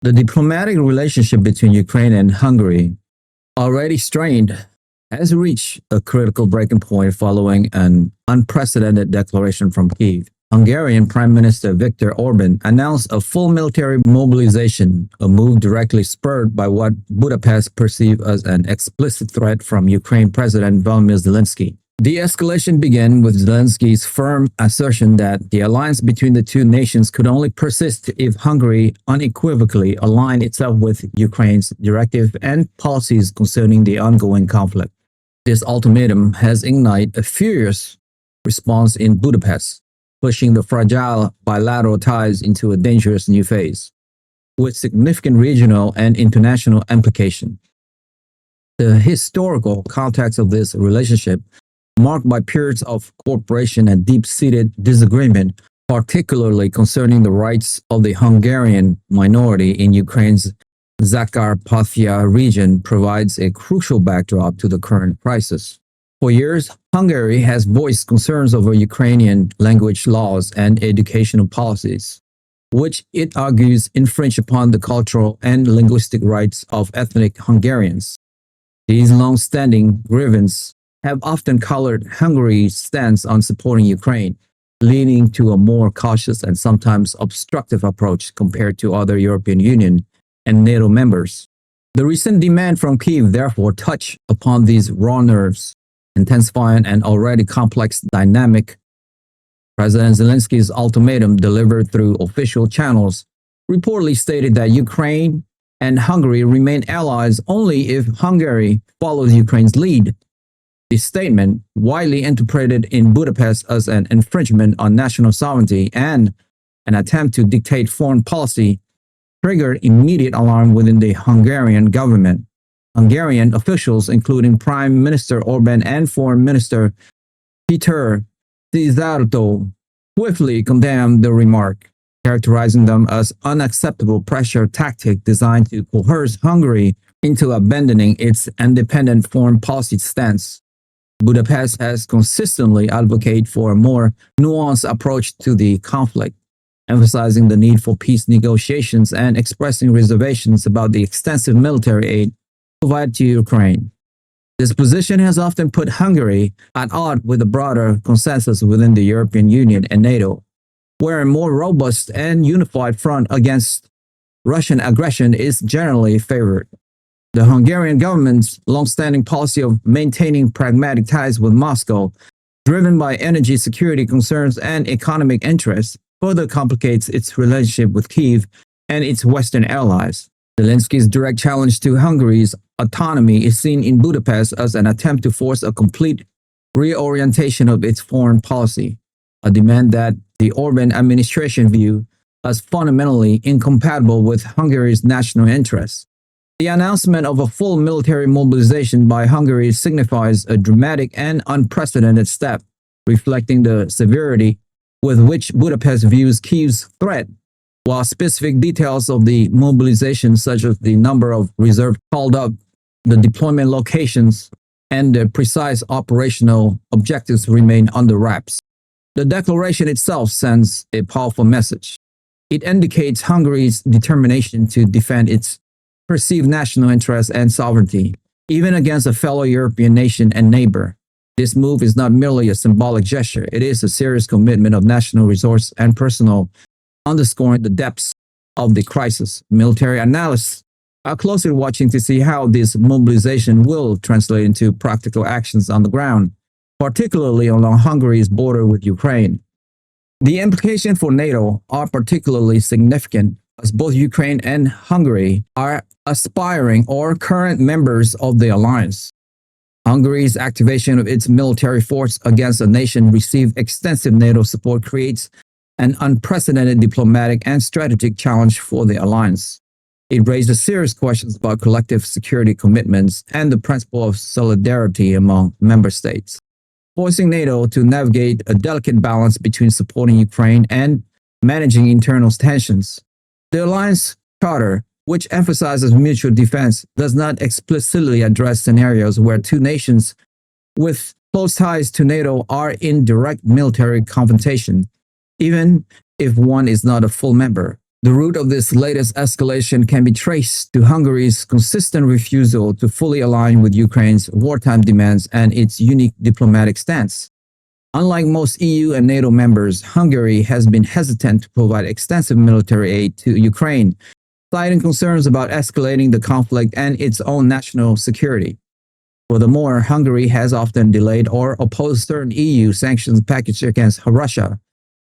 The diplomatic relationship between Ukraine and Hungary, already strained, has reached a critical breaking point following an unprecedented declaration from Kyiv. Hungarian Prime Minister Viktor Orbán announced a full military mobilization, a move directly spurred by what Budapest perceived as an explicit threat from Ukraine President Volodymyr Zelensky. The escalation began with Zelensky's firm assertion that the alliance between the two nations could only persist if Hungary unequivocally aligned itself with Ukraine's directive and policies concerning the ongoing conflict. This ultimatum has ignited a furious response in Budapest, pushing the fragile bilateral ties into a dangerous new phase, with significant regional and international implications. The historical context of this relationship, marked by periods of cooperation and deep-seated disagreement, particularly concerning the rights of the Hungarian minority in Ukraine's Zakarpattia region, provides a crucial backdrop to the current crisis. For years, Hungary has voiced concerns over Ukrainian language laws and educational policies, which it argues infringe upon the cultural and linguistic rights of ethnic Hungarians. These long-standing grievances have often colored Hungary's stance on supporting Ukraine, leaning to a more cautious and sometimes obstructive approach compared to other European Union and NATO members. The recent demand from Kyiv therefore touched upon these raw nerves, intensifying an already complex dynamic. President Zelensky's ultimatum, delivered through official channels, reportedly stated that Ukraine and Hungary remain allies only if Hungary follows Ukraine's lead. This statement, widely interpreted in Budapest as an infringement on national sovereignty and an attempt to dictate foreign policy, triggered immediate alarm within the Hungarian government. Hungarian officials, including Prime Minister Orbán and Foreign Minister Péter Szijjártó, swiftly condemned the remark, characterizing them as unacceptable pressure tactic designed to coerce Hungary into abandoning its independent foreign policy stance. Budapest has consistently advocated for a more nuanced approach to the conflict, emphasizing the need for peace negotiations and expressing reservations about the extensive military aid provided to Ukraine. This position has often put Hungary at odds with the broader consensus within the European Union and NATO, where a more robust and unified front against Russian aggression is generally favored. The Hungarian government's long-standing policy of maintaining pragmatic ties with Moscow, driven by energy security concerns and economic interests, further complicates its relationship with Kyiv and its Western allies. Zelensky's direct challenge to Hungary's autonomy is seen in Budapest as an attempt to force a complete reorientation of its foreign policy, a demand that the Orbán administration view as fundamentally incompatible with Hungary's national interests. The announcement of a full military mobilization by Hungary signifies a dramatic and unprecedented step, reflecting the severity with which Budapest views Kyiv's threat, while specific details of the mobilization, such as the number of reserves called up, the deployment locations, and the precise operational objectives, remain under wraps. The declaration itself sends a powerful message. It indicates Hungary's determination to defend its perceived national interests and sovereignty, even against a fellow European nation and neighbor. This move is not merely a symbolic gesture, it is a serious commitment of national resource and personnel, underscoring the depths of the crisis. Military analysts are closely watching to see how this mobilization will translate into practical actions on the ground, particularly along Hungary's border with Ukraine. The implications for NATO are particularly significant, as both Ukraine and Hungary are aspiring or current members of the alliance. Hungary's activation of its military force against a nation received extensive NATO support creates an unprecedented diplomatic and strategic challenge for the alliance. It raises serious questions about collective security commitments and the principle of solidarity among member states, forcing NATO to navigate a delicate balance between supporting Ukraine and managing internal tensions. The alliance charter, which emphasizes mutual defense, does not explicitly address scenarios where two nations with close ties to NATO are in direct military confrontation, even if one is not a full member. The root of this latest escalation can be traced to Hungary's consistent refusal to fully align with Ukraine's wartime demands and its unique diplomatic stance. Unlike most EU and NATO members, Hungary has been hesitant to provide extensive military aid to Ukraine, citing concerns about escalating the conflict and its own national security. Furthermore, Hungary has often delayed or opposed certain EU sanctions packages against Russia,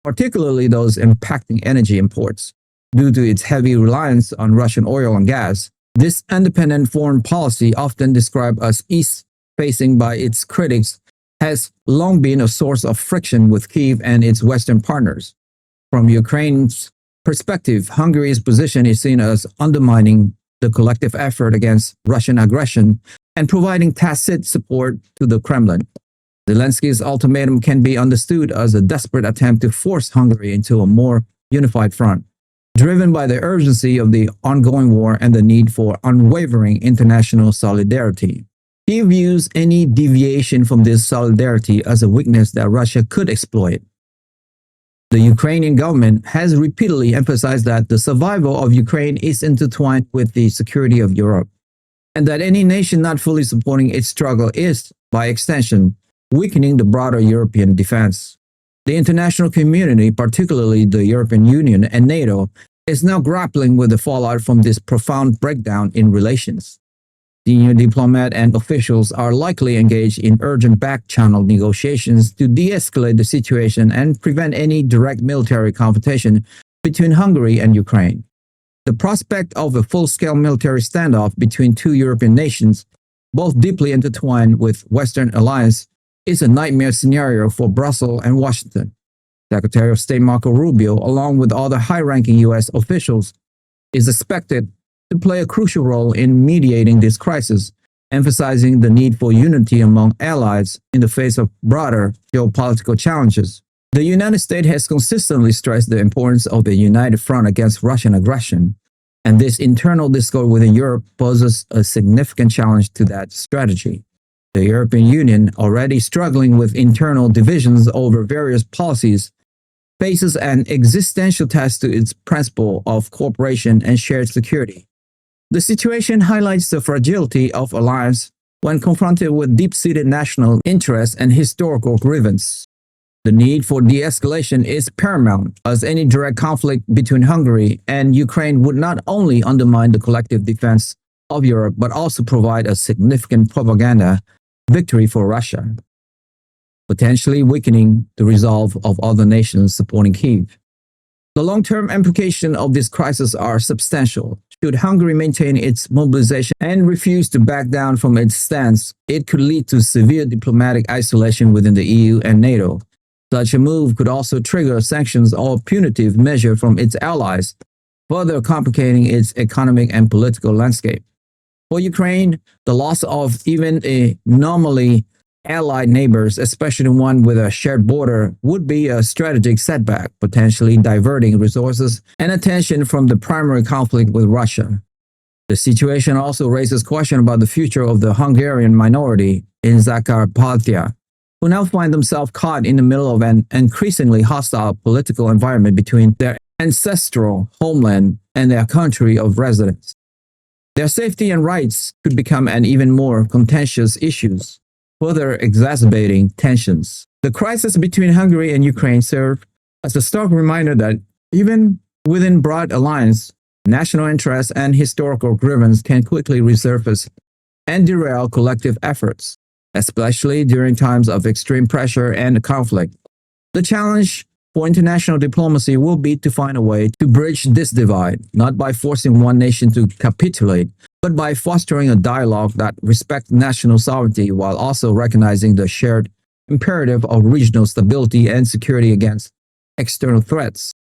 particularly those impacting energy imports. Due to its heavy reliance on Russian oil and gas, this independent foreign policy, often described as east-facing by its critics, has long been a source of friction with Kyiv and its Western partners. From Ukraine's perspective, Hungary's position is seen as undermining the collective effort against Russian aggression and providing tacit support to the Kremlin. Zelensky's ultimatum can be understood as a desperate attempt to force Hungary into a more unified front, driven by the urgency of the ongoing war and the need for unwavering international solidarity. He views any deviation from this solidarity as a weakness that Russia could exploit. The Ukrainian government has repeatedly emphasized that the survival of Ukraine is intertwined with the security of Europe, and that any nation not fully supporting its struggle is, by extension, weakening the broader European defense. The international community, particularly the European Union and NATO, is now grappling with the fallout from this profound breakdown in relations. Senior diplomats and officials are likely engaged in urgent back-channel negotiations to de-escalate the situation and prevent any direct military confrontation between Hungary and Ukraine. The prospect of a full-scale military standoff between two European nations, both deeply intertwined with Western alliance, is a nightmare scenario for Brussels and Washington. Secretary of State Marco Rubio, along with other high-ranking U.S. officials, is expected to play a crucial role in mediating this crisis, emphasizing the need for unity among allies in the face of broader geopolitical challenges. The United States has consistently stressed the importance of a united front against Russian aggression, and this internal discord within Europe poses a significant challenge to that strategy. The European Union, already struggling with internal divisions over various policies, faces an existential test to its principle of cooperation and shared security. The situation highlights the fragility of alliance when confronted with deep-seated national interests and historical grievance. The need for de-escalation is paramount, as any direct conflict between Hungary and Ukraine would not only undermine the collective defense of Europe, but also provide a significant propaganda victory for Russia, potentially weakening the resolve of other nations supporting Kyiv. The long-term implications of this crisis are substantial. Should Hungary maintain its mobilization and refuse to back down from its stance, it could lead to severe diplomatic isolation within the EU and NATO. Such a move could also trigger sanctions or punitive measures from its allies, further complicating its economic and political landscape. For Ukraine, the loss of even a nominally allied neighbors, especially one with a shared border, would be a strategic setback, potentially diverting resources and attention from the primary conflict with Russia. The situation also raises questions about the future of the Hungarian minority in Zakarpattia, who now find themselves caught in the middle of an increasingly hostile political environment between their ancestral homeland and their country of residence. Their safety and rights could become an even more contentious issues, further exacerbating tensions. The crisis between Hungary and Ukraine serves as a stark reminder that even within broad alliance, national interests and historical grievance can quickly resurface and derail collective efforts, especially during times of extreme pressure and conflict. The challenge for international diplomacy will be to find a way to bridge this divide, not by forcing one nation to capitulate, but by fostering a dialogue that respects national sovereignty while also recognizing the shared imperative of regional stability and security against external threats.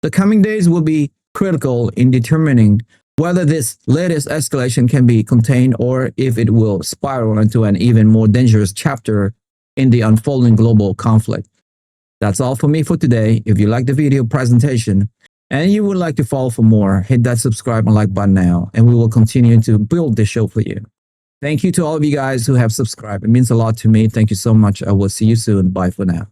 The coming days will be critical in determining whether this latest escalation can be contained or if it will spiral into an even more dangerous chapter in the unfolding global conflict. That's all for me for today. If you like the video presentation and you would like to follow for more, hit that subscribe and like button now, and we will continue to build this show for you. Thank you to all of you guys who have subscribed. It means a lot to me. Thank you so much. I will see you soon. Bye for now.